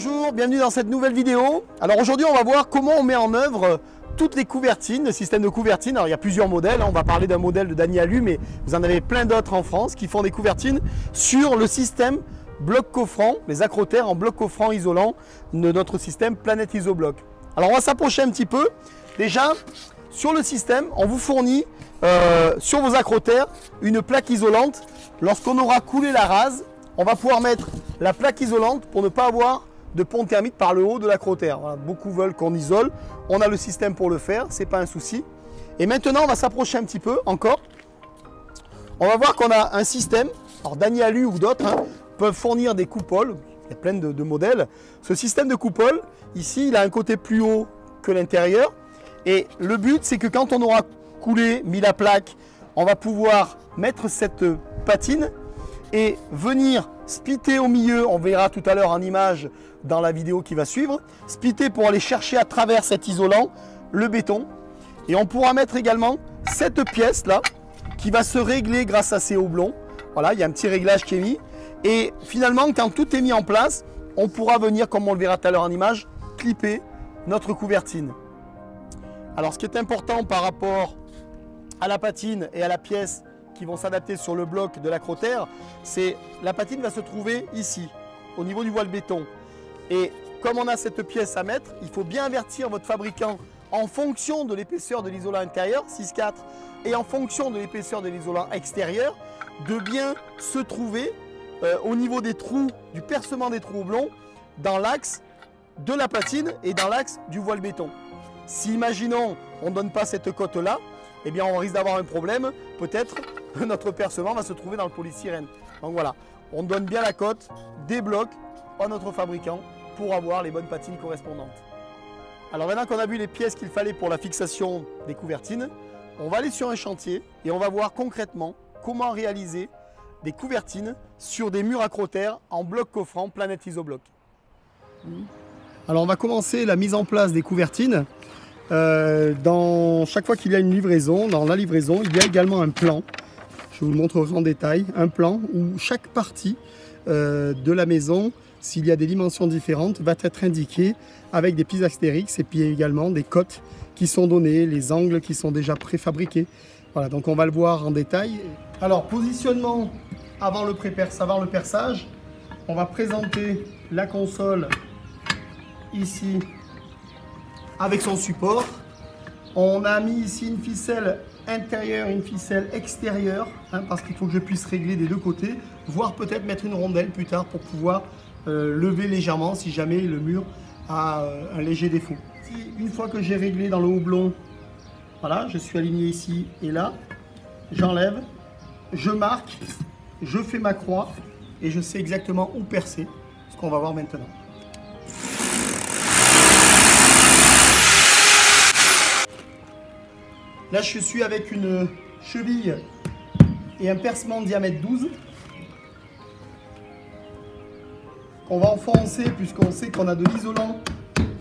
Bonjour, bienvenue dans cette nouvelle vidéo. Alors aujourd'hui on va voir comment on met en œuvre toutes les couvertines, le système de couvertines. Alors il y a plusieurs modèles, on va parler d'un modèle de Dany Alu, mais vous en avez plein d'autres en France qui font des couvertines sur le système bloc coffrant, les accrotaires en bloc coffrant isolant de notre système Planète Isobloc. Alors on va s'approcher un petit peu. Déjà sur le système, on vous fournit sur vos accrotaires une plaque isolante. Lorsqu'on aura coulé la rase, on va pouvoir mettre la plaque isolante pour ne pas avoir de pont thermique par le haut de l'accrotaire. Voilà, beaucoup veulent qu'on isole. On a le système pour le faire, c'est pas un souci. Et maintenant, on va s'approcher un petit peu encore. On va voir qu'on a un système. Alors, Dany Alu ou d'autres peuvent fournir des coupoles. Il y a plein de modèles. Ce système de coupole, ici, il a un côté plus haut que l'intérieur. Et le but, c'est que quand on aura coulé, mis la plaque, on va pouvoir mettre cette patine et venir splitter au milieu. On verra tout à l'heure en image dans la vidéo qui va suivre. Splitter pour aller chercher à travers cet isolant le béton. Et on pourra mettre également cette pièce là qui va se régler grâce à ces houblons. Voilà, il y a un petit réglage qui est mis. Et finalement, quand tout est mis en place, on pourra venir, comme on le verra tout à l'heure en image, clipper notre couvertine. Alors ce qui est important par rapport à la patine et à la pièce qui vont s'adapter sur le bloc de l'accrotaire, c'est la patine va se trouver ici, au niveau du voile béton. Et comme on a cette pièce à mettre, il faut bien avertir votre fabricant en fonction de l'épaisseur de l'isolant intérieur, 6,4, et en fonction de l'épaisseur de l'isolant extérieur, de bien se trouver au niveau des trous, du percement des trous houblons, dans l'axe de la patine et dans l'axe du voile béton. Si, imaginons, on ne donne pas cette cote-là, eh bien on risque d'avoir un problème, peut-être que notre percement va se trouver dans le polystyrène. Donc voilà, on donne bien la cote des blocs à notre fabricant pour avoir les bonnes patines correspondantes. Alors maintenant qu'on a vu les pièces qu'il fallait pour la fixation des couvertines, on va aller sur un chantier et on va voir concrètement comment réaliser des couvertines sur des murs accrotaires en bloc coffrant Planète Isobloc. Alors on va commencer la mise en place des couvertines. Dans chaque fois qu'il y a une livraison, dans la livraison, il y a également un plan. Je vous le montrerai en détail. Un plan où chaque partie de la maison, s'il y a des dimensions différentes, va être indiquée avec des petits astérix et puis également des cotes qui sont données, les angles qui sont déjà préfabriqués. Voilà, donc on va le voir en détail. Alors, positionnement avant le perçage. On va présenter la console ici avec son support. On a mis ici une ficelle intérieure et une ficelle extérieure, parce qu'il faut que je puisse régler des deux côtés, voire peut-être mettre une rondelle plus tard pour pouvoir lever légèrement si jamais le mur a un léger défaut. Une fois que j'ai réglé dans le houblon, voilà, je suis aligné ici et là, j'enlève, je marque, je fais ma croix et je sais exactement où percer, ce qu'on va voir maintenant. Là, je suis avec une cheville et un percement de diamètre 12. On va enfoncer puisqu'on sait qu'on a de l'isolant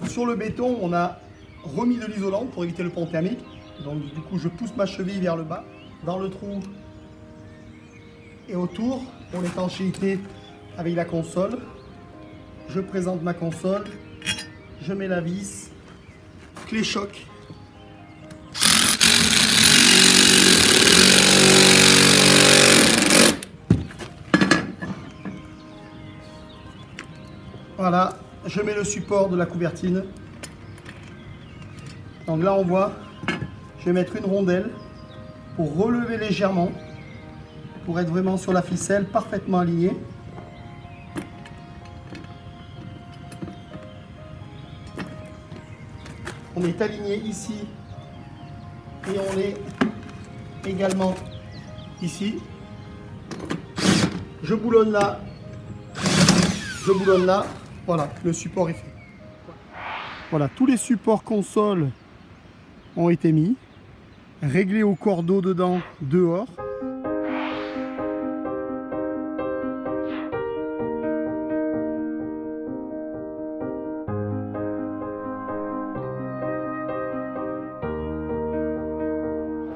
sur le béton. On a remis de l'isolant pour éviter le pont thermique. Donc du coup, je pousse ma cheville vers le bas, dans le trou et autour pour l'étanchéité avec la console. Je présente ma console, je mets la vis, clé choc. Voilà, je mets le support de la couvertine. Donc là on voit, je vais mettre une rondelle pour relever légèrement, pour être vraiment sur la ficelle, parfaitement aligné. On est aligné ici et on est également ici. Je boulonne là, je boulonne là. Voilà, le support est fait. Voilà, tous les supports console ont été mis, réglés au cordeau dedans, dehors.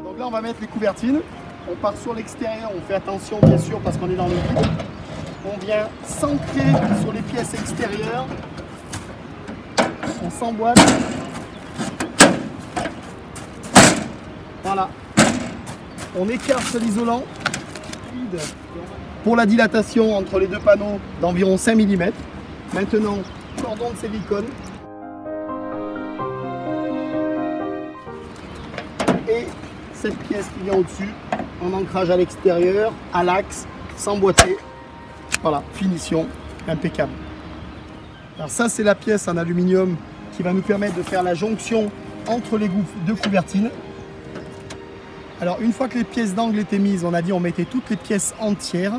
Donc là, on va mettre les couvertines. On part sur l'extérieur, on fait attention bien sûr parce qu'on est dans le vide. On vient s'ancrer sur les pièces extérieures On s'emboîte. Voilà. On écarte l'isolant pour la dilatation entre les deux panneaux d'environ 5 mm. Maintenant, cordon de silicone. Et cette pièce qui vient au-dessus, en ancrage à l'extérieur, à l'axe, s'emboîter. Voilà, finition impeccable. Alors ça, c'est la pièce en aluminium qui va nous permettre de faire la jonction entre les deux couvertines. Alors une fois que les pièces d'angle étaient mises, on a dit on mettait toutes les pièces entières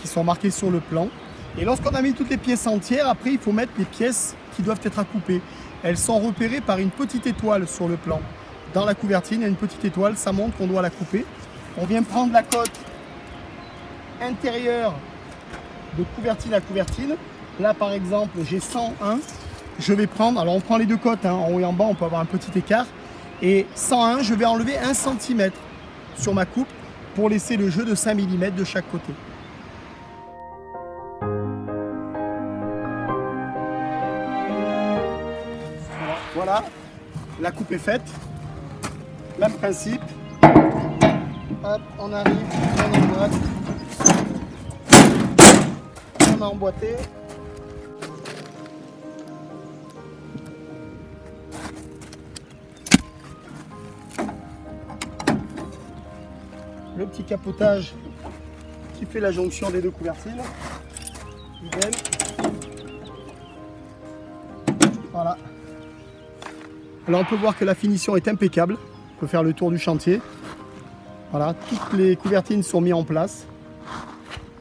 qui sont marquées sur le plan. Et lorsqu'on a mis toutes les pièces entières, après il faut mettre les pièces qui doivent être à couper. Elles sont repérées par une petite étoile sur le plan. Dans la couvertine, il y a une petite étoile, ça montre qu'on doit la couper. On vient prendre la cote intérieure de couvertine à couvertine. Là par exemple, j'ai 101. Je vais prendre, alors on prend les deux cotes, hein, en haut et en bas, on peut avoir un petit écart. Et 101, je vais enlever 1 cm sur ma coupe pour laisser le jeu de 5 mm de chaque côté. Voilà, la coupe est faite. Même principe. Hop, on arrive, on emboîte. On a emboîté. Le petit capotage qui fait la jonction des deux couvertines. Idem. Voilà. Alors on peut voir que la finition est impeccable. On peut faire le tour du chantier. Voilà, toutes les couvertines sont mises en place.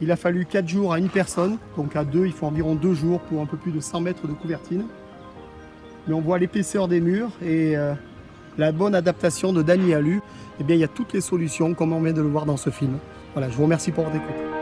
Il a fallu 4 jours à une personne. Donc à deux, il faut environ 2 jours pour un peu plus de 100 mètres de couvertine. Mais on voit l'épaisseur des murs et la bonne adaptation de Dany Alu. Eh bien, il y a toutes les solutions comme on vient de le voir dans ce film. Voilà, je vous remercie pour votre écoute.